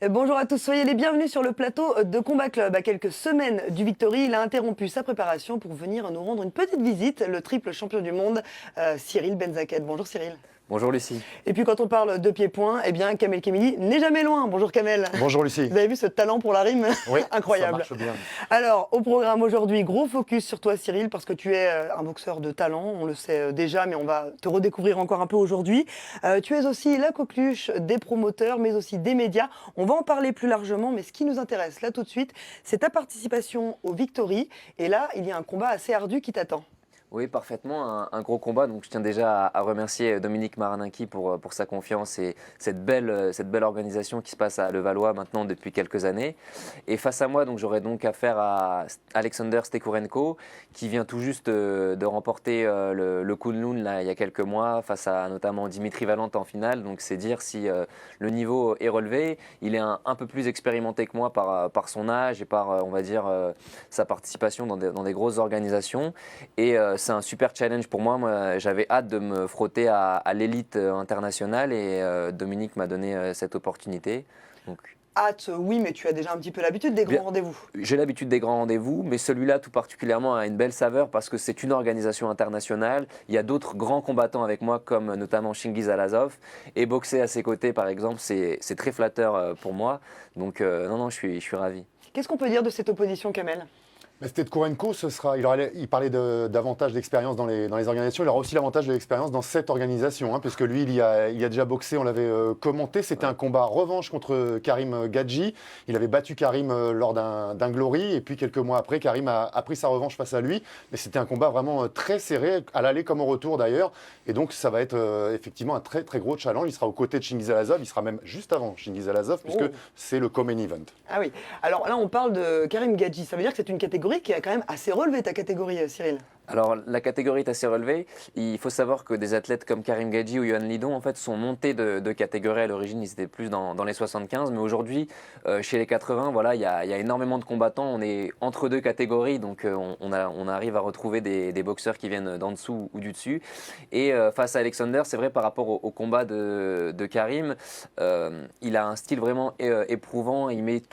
Bonjour à tous, soyez les bienvenus sur le plateau de Combat Club. À quelques semaines du Victory, il a interrompu sa préparation pour venir nous rendre une petite visite, le triple champion du monde, Cyril Benzaket. Bonjour Cyril. Bonjour Lucie. Et puis quand on parle de pieds-points, eh bien Kamel Kemili n'est jamais loin. Bonjour Kamel. Bonjour Lucie. Vous avez vu ce talent pour la rime? Oui, incroyable. ça marche bien. Alors, au programme aujourd'hui, gros focus sur toi Cyril, parce que tu es un boxeur de talent, on le sait déjà, mais on va te redécouvrir encore un peu aujourd'hui. Tu es aussi la coqueluche des promoteurs, mais aussi des médias. On va en parler plus largement, mais ce qui nous intéresse là tout de suite, c'est ta participation au Victory. Et là, il y a un combat assez ardu qui t'attend. Oui, parfaitement, un gros combat. Donc, je tiens déjà à remercier Dominique Marinaki pour sa confiance et cette belle organisation qui se passe à Levallois maintenant depuis quelques années. Et face à moi, donc, j'aurai donc affaire à Alexander Stekurenko qui vient tout juste de remporter le Kunlun là, il y a quelques mois face à notamment Dimitri Valente en finale. Donc, c'est dire si le niveau est relevé. Il est un peu plus expérimenté que moi par son âge et par, on va dire, sa participation dans des grosses organisations. Et c'est un super challenge pour moi. Moi, j'avais hâte de me frotter à l'élite internationale et Dominique m'a donné cette opportunité. Donc, Hâte, oui, mais tu as déjà un petit peu l'habitude des grands rendez-vous. j'ai l'habitude des grands rendez-vous, mais celui-là tout particulièrement a une belle saveur parce que c'est une organisation internationale. Il y a d'autres grands combattants avec moi, comme notamment Chingiz Alazov. Et boxer à ses côtés, par exemple, c'est très flatteur pour moi. Donc non, je suis ravi. Qu'est-ce qu'on peut dire de cette opposition, Kamel? Mais Stekurenko, il parlait d'avantage d'expérience dans les organisations. Il aura aussi l'avantage de l'expérience dans cette organisation, hein, puisque lui, il a déjà boxé, on l'avait commenté. C'était un combat revanche contre Karim Gadji. Il avait battu Karim lors d'un Glory, et puis quelques mois après, Karim a pris sa revanche face à lui. Mais c'était un combat vraiment très serré, à l'aller comme au retour d'ailleurs. Et donc, ça va être effectivement un très très gros challenge. Il sera aux côtés de Chingiz Alazov. Il sera même juste avant Chingiz Alazov, puisque c'est le co-main event. Ah oui. Alors là, on parle de Karim Gadji. Ça veut dire que c'est une catégorie qui a quand même assez relevé ta catégorie, Cyril. Alors, la catégorie est assez relevée. Il faut savoir que des athlètes comme Karim Gadji ou Yohan Lidon, en fait, sont montés de catégorie. À l'origine, ils étaient plus dans les 75. Mais aujourd'hui, chez les 80, voilà, il y a énormément de combattants. On est entre deux catégories. Donc, on arrive à retrouver des boxeurs qui viennent d'en dessous ou du dessus. Et face à Alexander, c'est vrai, par rapport au combat de Karim, il a un style vraiment éprouvant. Il met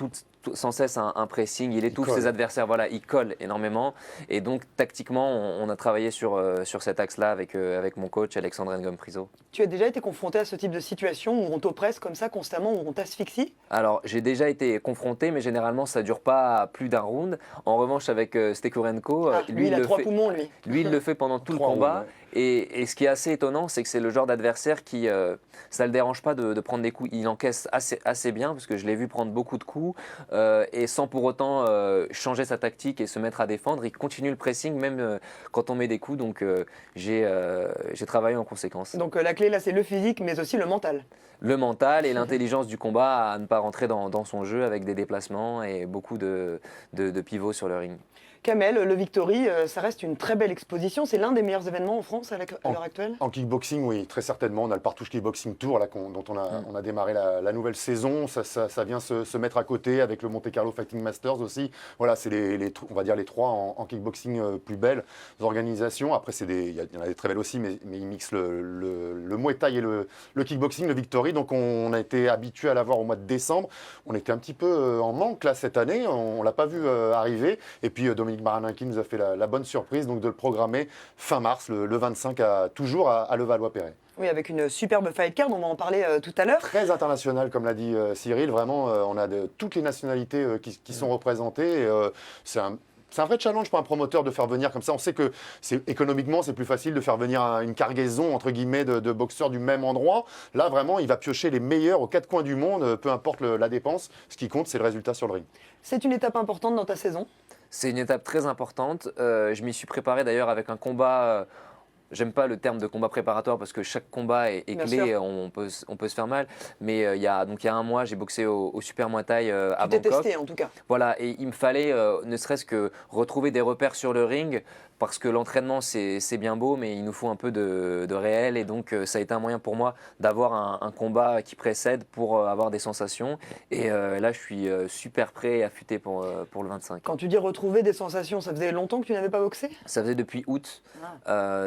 sans cesse un pressing, il étouffe ses adversaires, voilà, il colle énormément et donc tactiquement on a travaillé sur cet axe-là avec mon coach Alexandre Ngom-Priso. Tu as déjà été confronté à ce type de situation où on t'oppresse comme ça constamment, où on t'asphyxie? Alors j'ai déjà été confronté mais généralement ça dure pas plus d'un round. En revanche avec Stekurenko, lui il a trois poumons lui. Lui il le fait pendant tout le combat. Rounds, ouais. Et ce qui est assez étonnant, c'est que c'est le genre d'adversaire qui, ça ne le dérange pas de prendre des coups. Il encaisse assez bien, parce que je l'ai vu prendre beaucoup de coups, et sans pour autant changer sa tactique et se mettre à défendre. Il continue le pressing, même quand on met des coups. Donc j'ai travaillé en conséquence. Donc la clé là, c'est le physique, mais aussi le mental. Le mental et l'intelligence du combat à ne pas rentrer dans son jeu avec des déplacements et beaucoup de pivots sur le ring. Kamel, le Victory, ça reste une très belle exposition. C'est l'un des meilleurs événements en France à l'heure actuelle? En kickboxing, oui, très certainement. On a le Partouche Kickboxing Tour là, dont on a démarré la nouvelle saison. Ça vient se mettre à côté avec le Monte Carlo Fighting Masters aussi. Voilà, c'est on va dire les trois en kickboxing plus belles organisations. Après, il y en a des très belles aussi, mais ils mixent le Muay Thai et le kickboxing, le Victory. Donc on a été habitué à l'avoir au mois de décembre. On était un petit peu en manque là cette année. On ne l'a pas vu arriver. Et puis Dominique Marinaki nous a fait la bonne surprise donc de le programmer fin mars, le 25, toujours à Levallois-Perret. Oui, avec une superbe fight card, on va en parler tout à l'heure. Très international, comme l'a dit Cyril. Vraiment, on a toutes les nationalités qui sont représentées. C'est un vrai challenge pour un promoteur de faire venir comme ça. On sait que économiquement, c'est plus facile de faire venir une cargaison entre guillemets de boxeurs du même endroit. Là, vraiment, il va piocher les meilleurs aux quatre coins du monde, peu importe la dépense. Ce qui compte, c'est le résultat sur le ring. C'est une étape importante dans ta saison? C'est une étape très importante. Je m'y suis préparé d'ailleurs avec un combat. J'aime pas le terme de combat préparatoire parce que chaque combat est clé, on peut se faire mal. Mais il y a un mois, j'ai boxé au Super Muay Thai à Bangkok. Tu t'es testé en tout cas. Voilà, et il me fallait ne serait-ce que retrouver des repères sur le ring parce que l'entraînement c'est bien beau, mais il nous faut un peu de réel. Et donc ça a été un moyen pour moi d'avoir un combat qui précède pour avoir des sensations. Et là, je suis super prêt et affûté pour le 25. Quand tu dis retrouver des sensations, ça faisait longtemps que tu n'avais pas boxé? Ça faisait depuis août.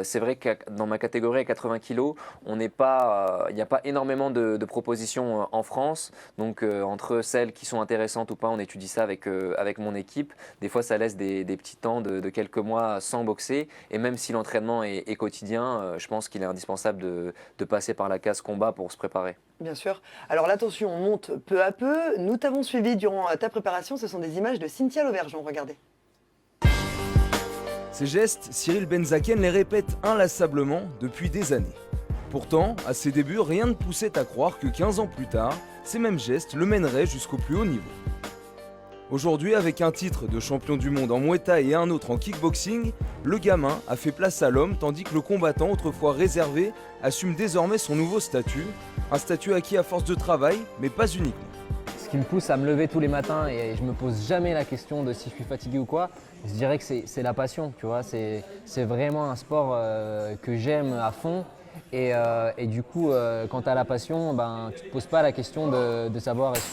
C'est vrai dans ma catégorie à 80 kg, il n'y a pas énormément de propositions en France. Donc entre celles qui sont intéressantes ou pas, on étudie ça avec mon équipe. Des fois, ça laisse des petits temps de quelques mois sans boxer. Et même si l'entraînement est quotidien, je pense qu'il est indispensable de passer par la case combat pour se préparer. Bien sûr. Alors la tension monte peu à peu. Nous t'avons suivi durant ta préparation. Ce sont des images de Cynthia Lauvergeon. Regardez. Ces gestes, Cyril Benzaken les répète inlassablement depuis des années. Pourtant, à ses débuts, rien ne poussait à croire que 15 ans plus tard, ces mêmes gestes le mèneraient jusqu'au plus haut niveau. Aujourd'hui, avec un titre de champion du monde en Muay Thai et un autre en kickboxing, le gamin a fait place à l'homme tandis que le combattant, autrefois réservé, assume désormais son nouveau statut. Un statut acquis à force de travail, mais pas uniquement. Ce qui me pousse à me lever tous les matins et je me pose jamais la question de si je suis fatigué ou quoi, je dirais que c'est la passion, tu vois. C'est vraiment un sport que j'aime à fond. Et du coup, quand tu as la passion, tu ne te poses pas la question de savoir est-ce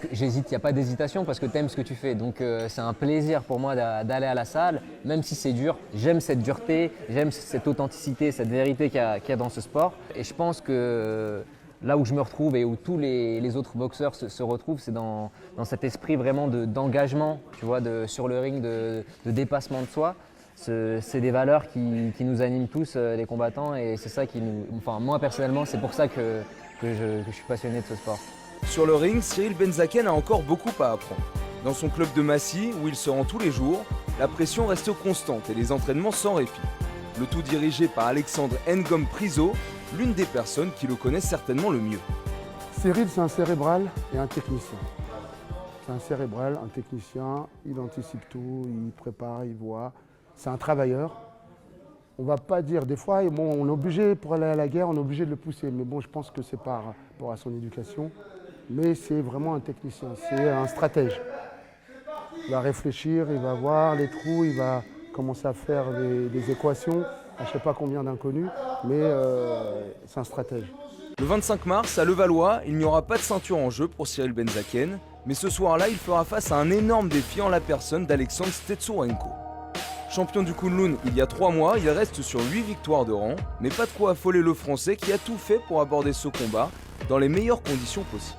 que j'hésite. Il n'y a pas d'hésitation parce que tu aimes ce que tu fais. Donc c'est un plaisir pour moi d'aller à la salle, même si c'est dur. J'aime cette dureté, j'aime cette authenticité, cette vérité qu'il y a dans ce sport. Et je pense que là où je me retrouve et où tous les autres boxeurs se retrouvent, c'est dans cet esprit vraiment d'engagement, tu vois, sur le ring, de dépassement de soi. C'est des valeurs qui nous animent tous, les combattants, et c'est ça qui nous... Enfin, moi personnellement, c'est pour ça que je suis passionné de ce sport. Sur le ring, Cyril Benzaken a encore beaucoup à apprendre. Dans son club de Massy, où il se rend tous les jours, la pression reste constante et les entraînements sans répit. Le tout dirigé par Alexandre Ngom Priso, l'une des personnes qui le connaissent certainement le mieux. Cyril, c'est un cérébral et un technicien. C'est un cérébral, un technicien, il anticipe tout, il prépare, il voit. C'est un travailleur. On ne va pas dire, des fois, bon, on est obligé, pour aller à la guerre, on est obligé de le pousser. Mais bon, je pense que c'est par rapport à son éducation. Mais c'est vraiment un technicien, c'est un stratège. Il va réfléchir, il va voir les trous, il va commencer à faire des équations. Je ne sais pas combien d'inconnus, mais c'est un stratège. Le 25 mars, à Levallois, il n'y aura pas de ceinture en jeu pour Cyril Benzaken, mais ce soir-là, il fera face à un énorme défi en la personne d'Alexandre Stetsurenko. Champion du Kunlun il y a 3 mois, il reste sur 8 victoires de rang, mais pas de quoi affoler le Français qui a tout fait pour aborder ce combat dans les meilleures conditions possibles.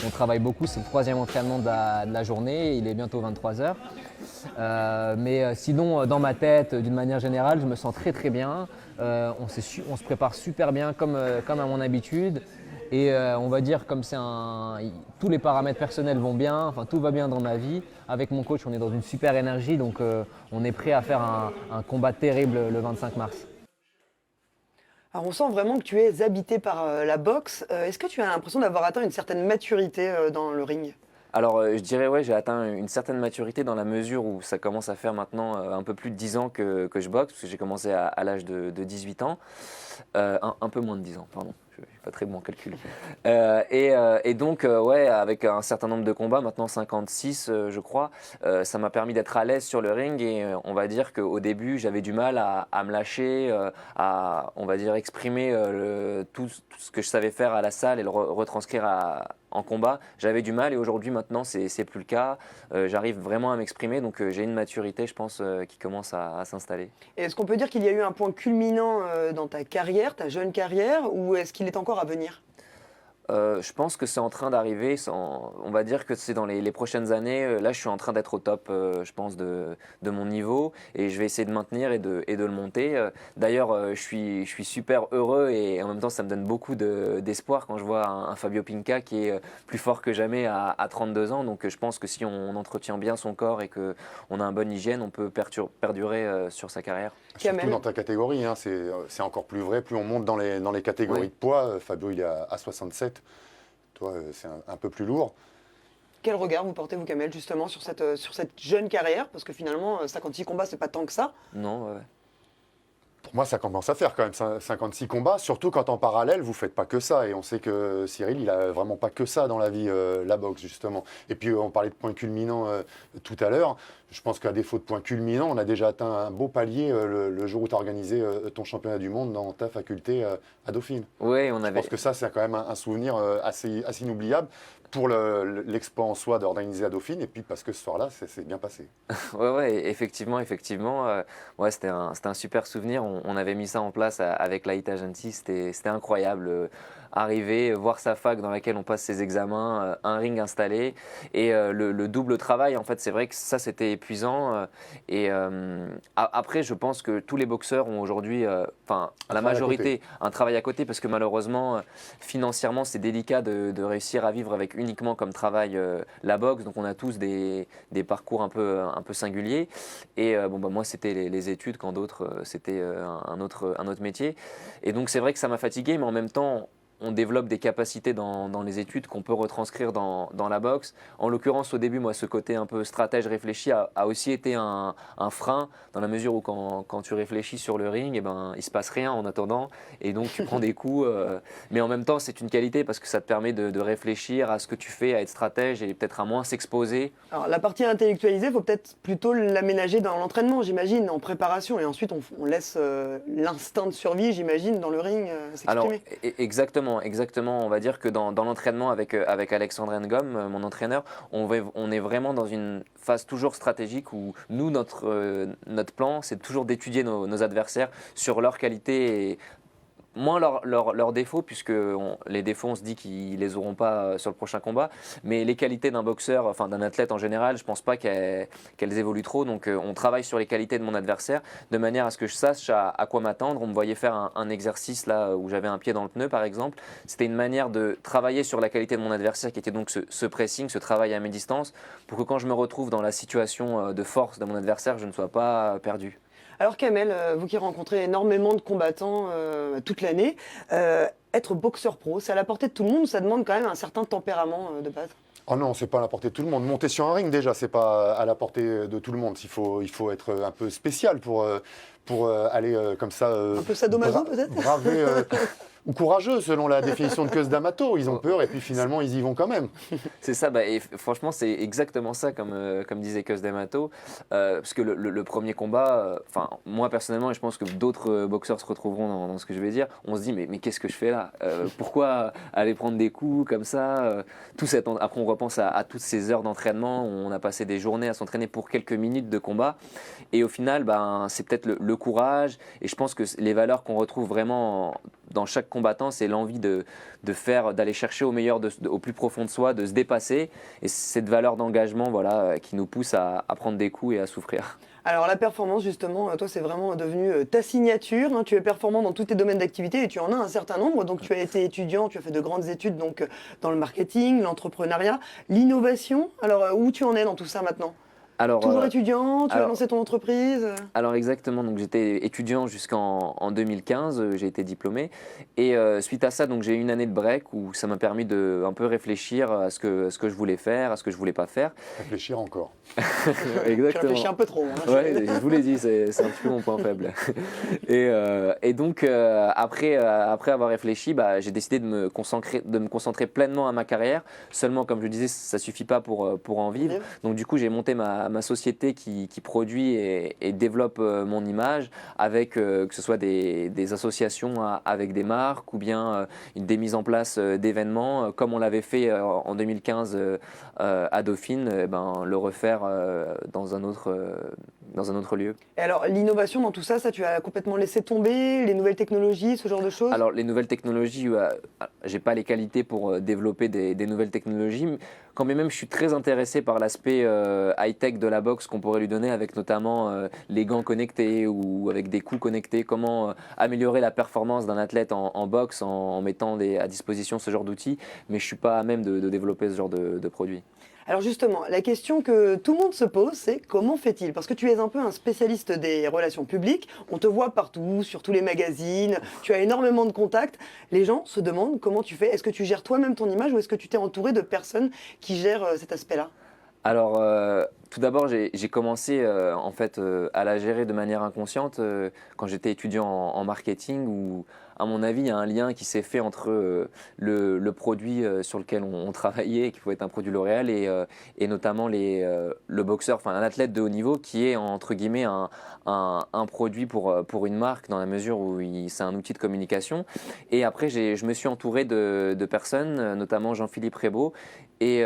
On travaille beaucoup, c'est le 3e entraînement de la journée, il est bientôt 23h. Mais sinon, dans ma tête, d'une manière générale, je me sens très très bien. On se prépare super bien comme à mon habitude. Et on va dire comme tous les paramètres personnels vont bien, enfin tout va bien dans ma vie. Avec mon coach, on est dans une super énergie, donc on est prêt à faire un combat terrible le 25 mars. Alors on sent vraiment que tu es habité par la boxe. Est-ce que tu as l'impression d'avoir atteint une certaine maturité dans le ring ? Alors je dirais ouais, j'ai atteint une certaine maturité dans la mesure où ça commence à faire maintenant un peu plus de 10 ans que je boxe, parce que j'ai commencé à l'âge de 18 ans, un peu moins de 10 ans, pardon. Je ne suis pas très bon en calcul. Et donc, ouais, avec un certain nombre de combats, maintenant 56 je crois, ça m'a permis d'être à l'aise sur le ring et on va dire qu'au début, j'avais du mal à me lâcher, à, on va dire, exprimer tout ce que je savais faire à la salle et le retranscrire en combat. J'avais du mal et aujourd'hui, maintenant, c'est plus le cas. J'arrive vraiment à m'exprimer, donc j'ai une maturité, je pense, qui commence à s'installer. Et est-ce qu'on peut dire qu'il y a eu un point culminant dans ta carrière, ta jeune carrière, ou est-ce qu'il est encore à venir ? Je pense que c'est en train d'arriver. On va dire que c'est dans les prochaines années. Là, je suis en train d'être au top, je pense, de mon niveau. Et je vais essayer de maintenir et de le monter. D'ailleurs, je suis super heureux et en même temps, ça me donne beaucoup d'espoir quand je vois un Fabio Pinca qui est plus fort que jamais à 32 ans. Donc, je pense que si on entretient bien son corps et qu'on a une bonne hygiène, on peut perdurer sur sa carrière. Surtout dans ta catégorie, hein, c'est encore plus vrai. Plus on monte dans les catégories Oui. de poids, Fabio il est à 67. Toi, c'est un peu plus lourd. Quel regard vous portez, vous, Kamel, justement, sur cette jeune carrière ? Parce que finalement, 56 combats, c'est pas tant que ça. Non, ouais. Pour moi, ça commence à faire quand même 56 combats, surtout quand en parallèle, vous ne faites pas que ça. Et on sait que Cyril, il n'a vraiment pas que ça dans la vie, la boxe, justement. Et puis, on parlait de points culminants tout à l'heure. Je pense qu'à défaut de points culminants, on a déjà atteint un beau palier le jour où tu as organisé ton championnat du monde dans ta faculté à Dauphine. Oui, on Je avait. pense que ça, c'est quand même un souvenir assez inoubliable. pour l'expo en soi d'organiser à Dauphine, et puis parce que ce soir-là, c'est bien passé. Ouais, effectivement. Ouais, c'était un super souvenir. On avait mis ça en place avec l'AIT Agency, c'était incroyable. Arriver, voir sa fac dans laquelle on passe ses examens, un ring installé et le double travail, en fait, c'est vrai que ça, c'était épuisant. Après, je pense que tous les boxeurs ont aujourd'hui, la majorité, un travail à côté parce que malheureusement, financièrement, c'est délicat de réussir à vivre avec uniquement comme travail la boxe. Donc, on a tous des parcours un peu singuliers. Et moi, c'était les études, quand d'autres, c'était un autre métier. Et donc, c'est vrai que ça m'a fatigué, mais en même temps, on développe des capacités dans les études qu'on peut retranscrire dans la boxe. En l'occurrence, au début, moi, ce côté un peu stratège réfléchi a aussi été un frein, dans la mesure où quand tu réfléchis sur le ring, il ne se passe rien en attendant, et donc tu prends des coups. Mais en même temps, c'est une qualité parce que ça te permet de réfléchir à ce que tu fais, à être stratège et peut-être à moins s'exposer. Alors, la partie intellectualisée, il faut peut-être plutôt l'aménager dans l'entraînement, j'imagine, en préparation, et ensuite on laisse l'instinct de survie, j'imagine, dans le ring Alors, s'exprimer. exactement. On va dire que dans l'entraînement avec Alexandre Ngom, mon entraîneur, on est vraiment dans une phase toujours stratégique où nous, notre plan, c'est toujours d'étudier nos adversaires sur leurs qualités et moins leurs défauts, puisque les défauts, on se dit qu'ils les auront pas sur le prochain combat, mais les qualités d'un boxeur, enfin d'un athlète en général, je pense pas qu'elles évoluent trop, donc on travaille sur les qualités de mon adversaire, de manière à ce que je sache à quoi m'attendre. On me voyait faire un exercice là où j'avais un pied dans le pneu, par exemple. C'était une manière de travailler sur la qualité de mon adversaire, qui était donc ce pressing, ce travail à mes-distances, pour que quand je me retrouve dans la situation de force de mon adversaire, je ne sois pas perdu. Alors Kamel, vous qui rencontrez énormément de combattants toute l'année, être boxeur pro, c'est à la portée de tout le monde ou ça demande quand même un certain tempérament de base? Oh non, c'est pas à la portée de tout le monde. Monter sur un ring, déjà, c'est pas à la portée de tout le monde. Il faut être un peu spécial pour aller comme ça. Un peu sadomaso peut-être? Braver. Ou courageux, selon la définition de Keus D'Amato. Ils ont peur et puis finalement, ils y vont quand même. C'est ça, et franchement, c'est exactement ça, comme disait Keus D'Amato. Parce que le premier combat, moi personnellement, et je pense que d'autres boxeurs se retrouveront dans ce que je vais dire, on se dit, mais qu'est-ce que je fais là? Pourquoi aller prendre des coups comme ça? Après, on repense à toutes ces heures d'entraînement où on a passé des journées à s'entraîner pour quelques minutes de combat. Et au final, c'est peut-être le courage. Et je pense que les valeurs qu'on retrouve vraiment dans chaque combattant, c'est l'envie d'aller chercher au meilleur, au plus profond de soi, de se dépasser. Et cette valeur d'engagement, qui nous pousse à prendre des coups et à souffrir. Alors la performance, justement, toi, c'est vraiment devenu ta signature. Hein. Tu es performant dans tous tes domaines d'activité et tu en as un certain nombre. Donc tu as été étudiant, tu as fait de grandes études donc, dans le marketing, l'entrepreneuriat, l'innovation. Alors où tu en es dans tout ça maintenant? Toujours étudiant, tu as lancé ton entreprise? Alors exactement, donc j'étais étudiant jusqu'en 2015, j'ai été diplômé et suite à ça, donc j'ai eu une année de break où ça m'a permis de un peu réfléchir à ce que je voulais faire, à ce que je voulais pas faire. Réfléchir encore. Exactement. Tu réfléchis un peu trop. Hein, ouais, je vous l'ai dit, c'est un petit peu mon point faible. Et donc après avoir réfléchi, j'ai décidé de me concentrer pleinement à ma carrière. Seulement, comme je disais, ça suffit pas pour en vivre. Donc du coup, j'ai monté ma société qui produit et développe mon image avec que ce soit des associations avec des marques ou bien des mises en place d'événements comme on l'avait fait en 2015 à Dauphine, le refaire dans un autre lieu. Et alors l'innovation dans tout ça, tu as complètement laissé tomber, les nouvelles technologies, ce genre de choses? Alors les nouvelles technologies, j'ai pas les qualités pour développer des nouvelles technologies. Quand même, je suis très intéressé par l'aspect high-tech de la boxe qu'on pourrait lui donner avec notamment les gants connectés ou avec des coups connectés. Comment améliorer la performance d'un athlète en boxe en mettant à disposition ce genre d'outils. Mais je suis pas à même de développer ce genre de produit. Alors justement, la question que tout le monde se pose, c'est comment fait-il? Parce que tu es un peu un spécialiste des relations publiques, on te voit partout, sur tous les magazines, tu as énormément de contacts. Les gens se demandent comment tu fais. Est-ce que tu gères toi-même ton image ou est-ce que tu t'es entouré de personnes qui gèrent cet aspect-là? Alors, tout d'abord, j'ai commencé à la gérer de manière inconsciente quand j'étais étudiant en marketing où à mon avis, il y a un lien qui s'est fait entre le produit sur lequel on travaillait, qui pouvait être un produit L'Oréal, et notamment le boxeur, enfin un athlète de haut niveau qui est entre guillemets un produit pour une marque, dans la mesure où c'est un outil de communication. Et après, je me suis entouré de personnes, notamment Jean-Philippe Rébaud, et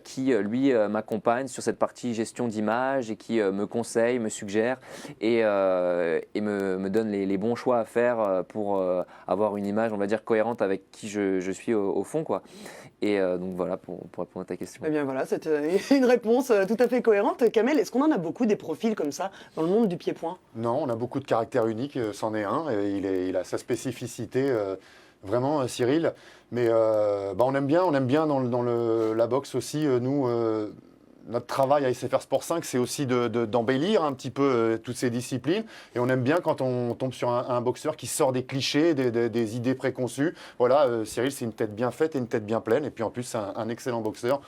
qui lui m'accompagne sur cette partie gestion d'image et qui me conseille, me suggère et me donne les bons choix à faire pour avoir une image, on va dire, cohérente avec qui je suis au fond, quoi. Et donc voilà, pour répondre à ta question. Eh bien voilà, c'est une réponse tout à fait cohérente. Kamel, est-ce qu'on en a beaucoup des profils comme ça dans le monde du pied-point? Non, on a beaucoup de caractères uniques, c'en est un, et il a sa spécificité, vraiment, Cyril. Mais on aime bien dans la boxe aussi, nous, notre travail à SFR Sport 5, c'est aussi d'embellir un petit peu toutes ces disciplines. Et on aime bien quand on tombe sur un boxeur qui sort des clichés, des idées préconçues. Voilà, Cyril, c'est une tête bien faite et une tête bien pleine. Et puis en plus, c'est un excellent boxeur,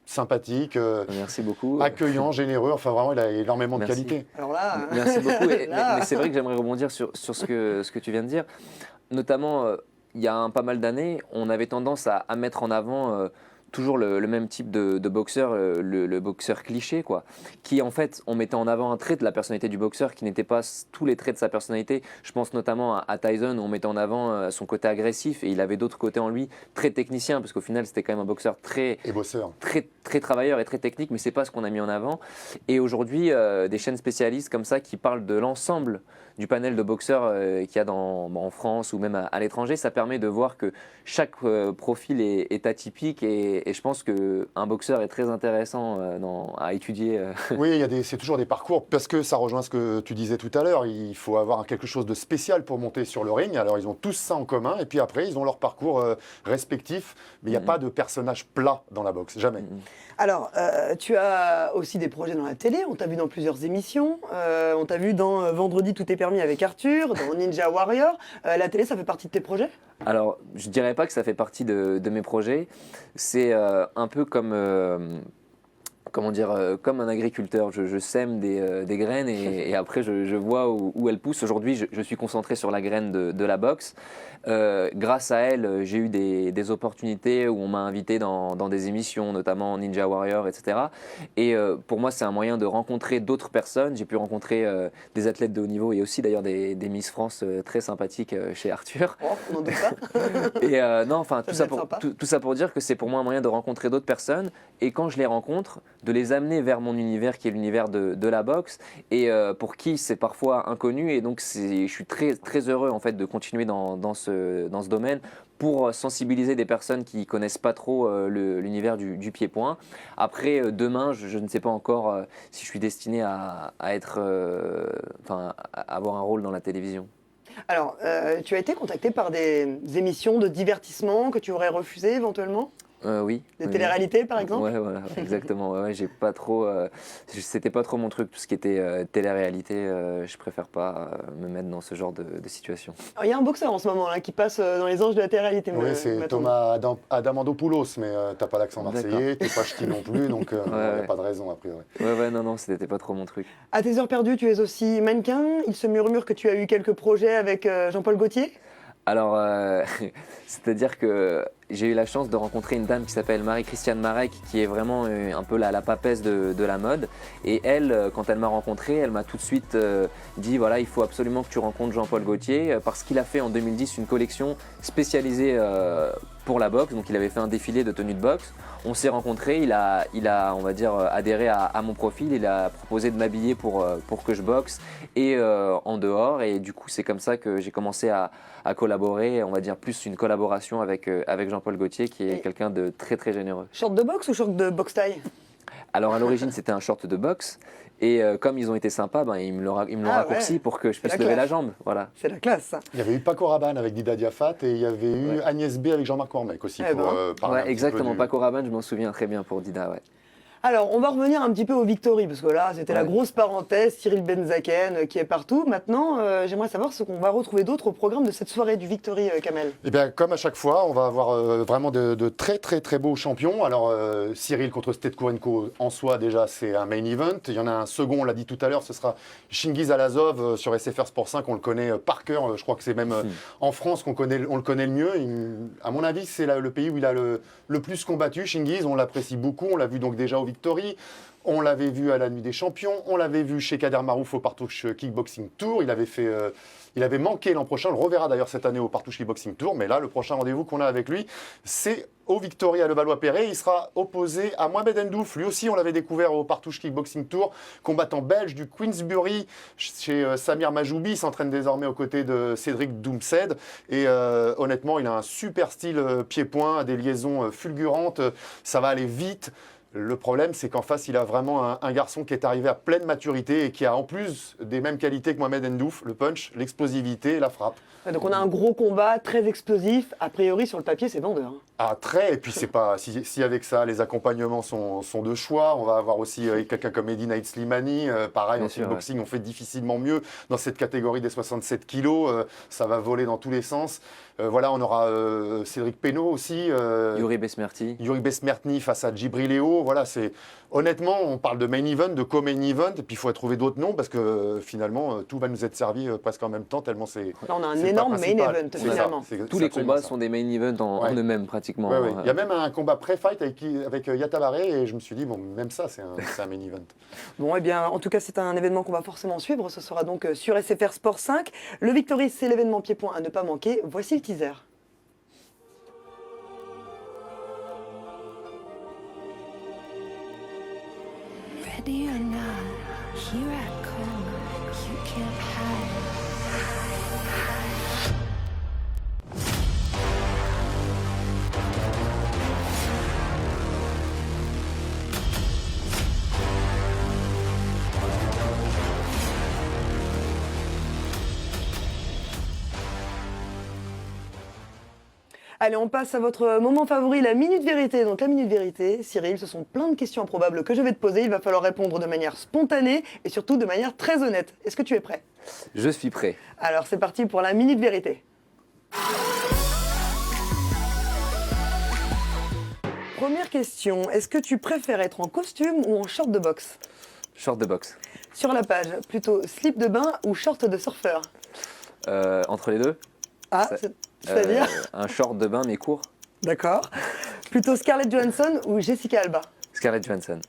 sympathique, Merci beaucoup. accueillant, généreux. Enfin, vraiment, il a énormément Merci. de qualités. Alors là, Merci beaucoup. là- Mais c'est vrai que j'aimerais rebondir sur ce que tu viens de dire. Notamment, il y a pas mal d'années, on avait tendance à mettre en avant toujours le même type de boxeur, le boxeur cliché, quoi. Qui, en fait, on mettait en avant un trait de la personnalité du boxeur qui n'était pas tous les traits de sa personnalité. Je pense notamment à Tyson, où on mettait en avant son côté agressif, et il avait d'autres côtés en lui, très technicien, parce qu'au final, c'était quand même un boxeur Et bosseur. très travailleur et très technique, mais c'est pas ce qu'on a mis en avant. Et aujourd'hui, des chaînes spécialistes comme ça qui parlent de l'ensemble du panel de boxeurs qu'il y a en France ou même à l'étranger, ça permet de voir que chaque profil est atypique, et je pense qu'un boxeur est très intéressant à étudier. Oui, c'est toujours des parcours, parce que ça rejoint ce que tu disais tout à l'heure. Il faut avoir quelque chose de spécial pour monter sur le ring. Alors, ils ont tous ça en commun, et puis après, ils ont leur parcours respectif. Mais il n'y a pas de personnage plat dans la boxe, jamais. Alors, tu as aussi des projets dans la télé, on t'a vu dans plusieurs émissions, on t'a vu dans Vendredi tout est permis avec Arthur, dans Ninja Warrior. La télé, ça fait partie de tes projets? Alors, je dirais pas que ça fait partie de mes projets. C'est un peu comme, comment dire, comme un agriculteur. Je sème des graines, et après je vois où elles poussent. Aujourd'hui, je suis concentré sur la graine de la boxe. Grâce à elle, j'ai eu des opportunités où on m'a invité dans des émissions, notamment Ninja Warrior, etc. Et pour moi, c'est un moyen de rencontrer d'autres personnes. J'ai pu rencontrer des athlètes de haut niveau, et aussi d'ailleurs des Miss France très sympathiques chez Arthur. Oh, on n'en doute pas. Et non, enfin, Ça devait être sympa. tout ça pour dire que c'est pour moi un moyen de rencontrer d'autres personnes, et quand je les rencontre, de les amener vers mon univers qui est l'univers de la boxe, et pour qui c'est parfois inconnu. Et donc, je suis très, très heureux en fait de continuer dans ce domaine, pour sensibiliser des personnes qui connaissent pas trop l'univers du pied-point. Après, demain, je ne sais pas encore si je suis destiné à être, à avoir un rôle dans la télévision. Alors, tu as été contacté par des émissions de divertissement que tu aurais refusé éventuellement? Oui. Des oui. téléréalités, par exemple? Ouais, voilà, exactement. Ouais, j'ai pas trop, c'était pas trop mon truc, tout ce qui était télé-réalité. Je préfère pas me mettre dans ce genre de situation. Alors, il y a un boxeur en ce moment là, qui passe dans les anges de la télé-réalité. Oui, c'est Thomas Adamandopoulos, mais t'as pas l'accent marseillais, t'es pas ch'ti non plus, donc il n'y a pas de raison a priori. Ouais, non, c'était pas trop mon truc. À tes heures perdues, tu es aussi mannequin. Il se murmure que tu as eu quelques projets avec Jean-Paul Gaultier. Alors, c'est-à-dire que j'ai eu la chance de rencontrer une dame qui s'appelle Marie-Christiane Marek, qui est vraiment un peu la papesse de la mode. Et elle, quand elle m'a rencontré, elle m'a tout de suite dit, voilà, il faut absolument que tu rencontres Jean-Paul Gaultier, parce qu'il a fait en 2010 une collection spécialisée pour la boxe. Donc il avait fait un défilé de tenues de boxe. On s'est rencontrés, il a, on va dire, adhéré à mon profil. Il a proposé de m'habiller pour que je boxe, et en dehors. Et du coup, c'est comme ça que j'ai commencé à collaborer, on va dire plus une collaboration avec Jean-Paul Gaultier, qui est quelqu'un de très très généreux. Short de boxe ou short de boxe taille? Alors à l'origine, c'était un short de boxe, et comme ils ont été sympas, ils me l'ont raccourci pour que je puisse lever la jambe. Voilà. C'est la classe, ça. Il y avait eu Paco Rabanne avec Dida Diafat, et il y avait eu Agnès B avec Jean-Marc Cormec aussi. Eh ben. Parler un petit peu Exactement, Paco Rabanne, je m'en souviens très bien pour Dida. Ouais. Alors, on va revenir un petit peu aux victories, parce que là, c'était la Ouais. grosse parenthèse, Cyril Benzaken qui est partout. Maintenant, j'aimerais savoir ce qu'on va retrouver d'autre au programme de cette soirée du Victory, Kamel. Eh bien, comme à chaque fois, on va avoir vraiment de très très très beaux champions. Alors, Cyril contre Stetkorenko, en soi, déjà, c'est un main event. Il y en a un second, on l'a dit tout à l'heure, ce sera Chingiz Alazov sur SFR Sport 5. On le connaît par cœur. Je crois que c'est même en France on le connaît le mieux. À mon avis, c'est le pays où il a le plus combattu. Chingiz, on l'apprécie beaucoup. On l'a vu donc déjà au Victory. On l'avait vu à la Nuit des Champions. On l'avait vu chez Kader Marouf au Partouche Kickboxing Tour. Il avait manqué l'an prochain. On le reverra d'ailleurs cette année au Partouche Kickboxing Tour. Mais là, le prochain rendez-vous qu'on a avec lui, c'est au Victory à Levallois-Perret. Il sera opposé à Mohamed Ndouf. Lui aussi, on l'avait découvert au Partouche Kickboxing Tour. Combattant belge du Queensbury chez Samir Majoubi. Il s'entraîne désormais aux côtés de Cédric Doumsed. Et honnêtement, il a un super style pied-point, des liaisons fulgurantes. Ça va aller vite. Le problème, c'est qu'en face, il a vraiment un garçon qui est arrivé à pleine maturité et qui a en plus des mêmes qualités que Mohamed Ndouf, le punch, l'explosivité et la frappe. Donc, on a un gros combat très explosif. A priori, sur le papier, c'est vendeur. Ah, très, et puis c'est pas. Si avec ça, les accompagnements sont de choix, on va avoir aussi quelqu'un comme Eddie Knight Slimani. Pareil, Bien en sûr, kickboxing, on fait difficilement mieux dans cette catégorie des 67 kilos. Ça va voler dans tous les sens. Voilà, on aura Cédric Pénaud aussi. Yuri Besmerti. Yuri Besmertny face à Djibriléo. Voilà, honnêtement, on parle de main event, de co-main event, et puis il faut trouver d'autres noms parce que finalement, tout va nous être servi presque en même temps, tellement c'est. Là, on a un c'est le énorme pas main principal. event, C'est ça, finalement. Tous les combats sont des main events en Ouais. eux-mêmes pratiquement. Ouais, ouais. Il y a même un combat pré-fight avec Yatabaré et je me suis dit, bon, même ça, c'est un main event. Bon, eh bien, en tout cas, c'est un événement qu'on va forcément suivre. Ce sera donc sur SFR Sport 5. Le Victory, c'est l'événement pied-point à ne pas manquer. Voici le teaser. Ready or not, here I come. You can't hide. Allez, on passe à votre moment favori, la Minute Vérité. Donc la Minute Vérité, Cyril, ce sont plein de questions improbables que je vais te poser. Il va falloir répondre de manière spontanée et surtout de manière très honnête. Est-ce que tu es prêt? Je suis prêt. Alors c'est parti pour la Minute Vérité. Première question, est-ce que tu préfères être en costume ou en short de boxe? Short de boxe. Sur la page, plutôt slip de bain ou short de surfeur? Entre les deux, Ah, Ça- c'est-à-dire un short de bain mais court. D'accord. Plutôt Scarlett Johansson ou Jessica Alba? Scarlett Johansson.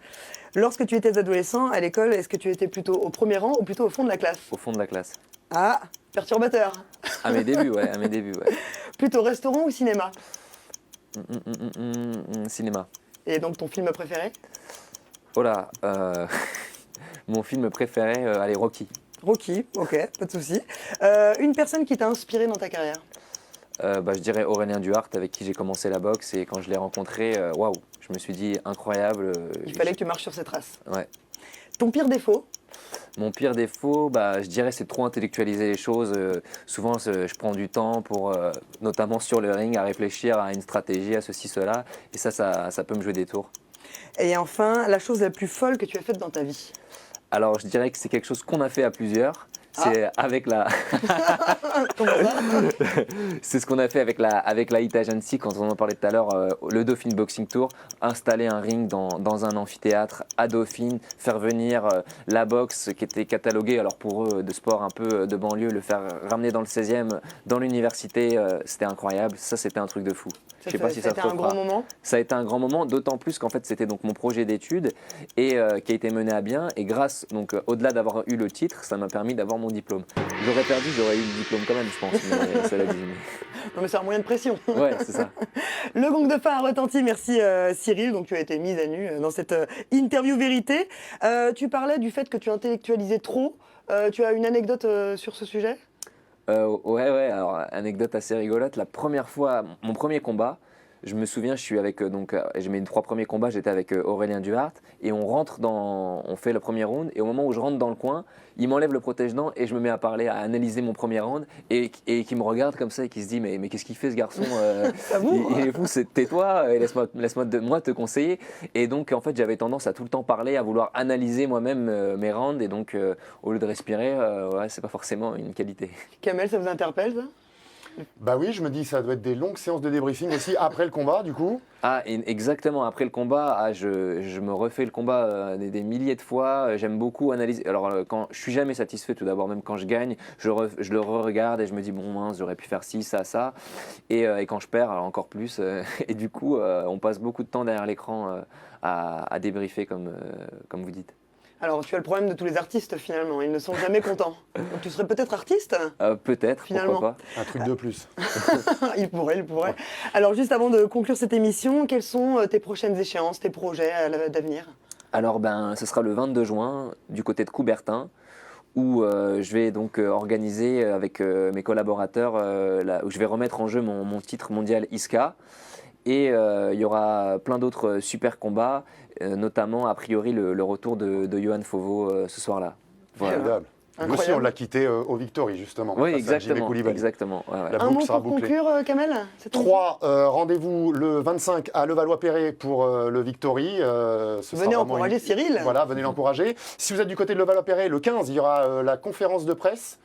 Lorsque tu étais adolescent à l'école, est-ce que tu étais plutôt au premier rang ou plutôt au fond de la classe? Au fond de la classe. Ah, perturbateur. À mes débuts, ouais. À mes débuts, ouais. Plutôt restaurant ou cinéma? Cinéma. Et donc ton film préféré? Oh là, mon film préféré, allez, Rocky. Rocky, ok, pas de souci. Une personne qui t'a inspiré dans ta carrière? Je dirais Aurélien Duhart, avec qui j'ai commencé la boxe, et quand je l'ai rencontré, waouh, je me suis dit incroyable. Il fallait que tu marches sur ses traces. Ouais. Ton pire défaut? Mon pire défaut, je dirais, c'est de trop intellectualiser les choses. Souvent, je prends du temps pour, notamment sur le ring, à réfléchir à une stratégie, à ceci, cela, et ça peut me jouer des tours. Et enfin, la chose la plus folle que tu as faite dans ta vie? Alors, je dirais que c'est quelque chose qu'on a fait à plusieurs. C'est avec la. Comment ça? C'est ce qu'on a fait avec la Hit Agency quand on en parlait tout à l'heure, le Dauphine Boxing Tour, installer un ring dans un amphithéâtre à Dauphine, faire venir la boxe qui était cataloguée, alors pour eux, de sport un peu de banlieue, le faire ramener dans le 16e, dans l'université, c'était incroyable. Ça, c'était un truc de fou. Je sais pas si ça C'était se un refera. grand moment. Ça a été un grand moment, d'autant plus qu'en fait c'était donc mon projet d'études et qui a été mené à bien. Et grâce, donc au-delà d'avoir eu le titre, ça m'a permis d'avoir mon diplôme. J'aurais perdu, j'aurais eu le diplôme quand même, je pense. Mais cela dit. Non mais c'est un moyen de pression. Ouais, c'est ça. Le gong de fin a retenti, merci Cyril. Donc tu as été mise à nu dans cette interview vérité. Tu parlais du fait que tu intellectualisais trop. Tu as une anecdote sur ce sujet? Ouais, alors anecdote assez rigolote. La première fois, mon premier combat, je me souviens, je suis avec j'ai mes 3 premiers combats, j'étais avec Aurélien Duhart et on fait le premier round et au moment où je rentre dans le coin, il m'enlève le protège-dents et je me mets à parler, à analyser mon premier round et qui me regarde comme ça et qui se dit mais qu'est-ce qu'il fait ce garçon il est fou, tais-toi et laisse-moi te conseiller. Et donc en fait j'avais tendance à tout le temps parler, à vouloir analyser moi-même mes rounds et donc au lieu de respirer, c'est pas forcément une qualité. Kamel, ça vous interpelle ça? Bah oui, je me dis ça doit être des longues séances de débriefing aussi après le combat du coup. Exactement, après le combat, je me refais le combat des milliers de fois, j'aime beaucoup analyser. Alors quand je suis jamais satisfait tout d'abord, même quand je gagne, je le re-regarde et je me dis bon mince, j'aurais pu faire ci, ça. Et quand je perds, alors encore plus. Et du coup, on passe beaucoup de temps derrière l'écran à débriefer comme vous dites. Alors, tu as le problème de tous les artistes finalement, ils ne sont jamais contents. Donc, tu serais peut-être artiste? Peut-être, Finalement. pourquoi pas. Un truc de plus. Il pourrait. Alors, juste avant de conclure cette émission, quelles sont tes prochaines échéances, tes projets d'avenir? Alors, ce sera le 22 juin du côté de Coubertin, où je vais donc organiser avec mes collaborateurs, où je vais remettre en jeu mon titre mondial ISCA. Et il y aura plein d'autres super combats, notamment a priori le retour de Johan Fauveau ce soir-là. Voilà. Incroyable. Lui aussi, on l'a quitté au Victory, justement. Oui, face à Jimmy Coulibaly. exactement. Ouais. La Un boucle mot sera pour bouclée. conclure, Kamel? 3, rendez-vous le 25 à Levallois-Perret pour le Victory. Venez encourager Cyril. Voilà, venez l'encourager. Si vous êtes du côté de Levallois-Perret, le 15, il y aura la conférence de presse.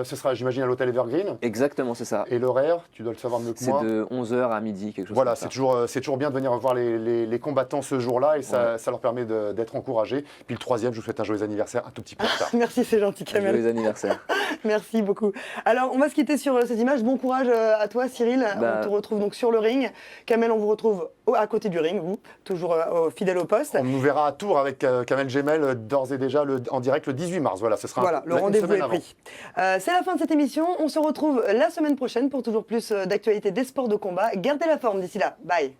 Ce sera, j'imagine, à l'hôtel Evergreen. Exactement, c'est ça. Et l'horaire, tu dois le savoir mieux que moi. C'est de 11h à midi, quelque chose Voilà, comme c'est toujours bien de venir voir les combattants ce jour-là et ça leur permet d'être encouragés. Puis le 3e, je vous souhaite un joyeux anniversaire un tout petit peu en retard. Merci, c'est gentil, ça. Kamel. Joyeux anniversaire. Merci beaucoup. Alors, on va se quitter sur cette image. Bon courage à toi, Cyril. On te retrouve donc sur le ring. Kamel, on vous retrouve à côté du ring, vous, toujours fidèle au poste. On nous verra à Tours avec Kamel Gemel d'ores et déjà en direct le 18 mars. Voilà, ce sera le rendez-vous est pris. C'est la fin de cette émission. On se retrouve la semaine prochaine pour toujours plus d'actualités des sports de combat. Gardez la forme d'ici là. Bye.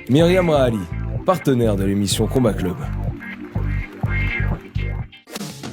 Myriam Rahali, partenaire de l'émission Combat Club.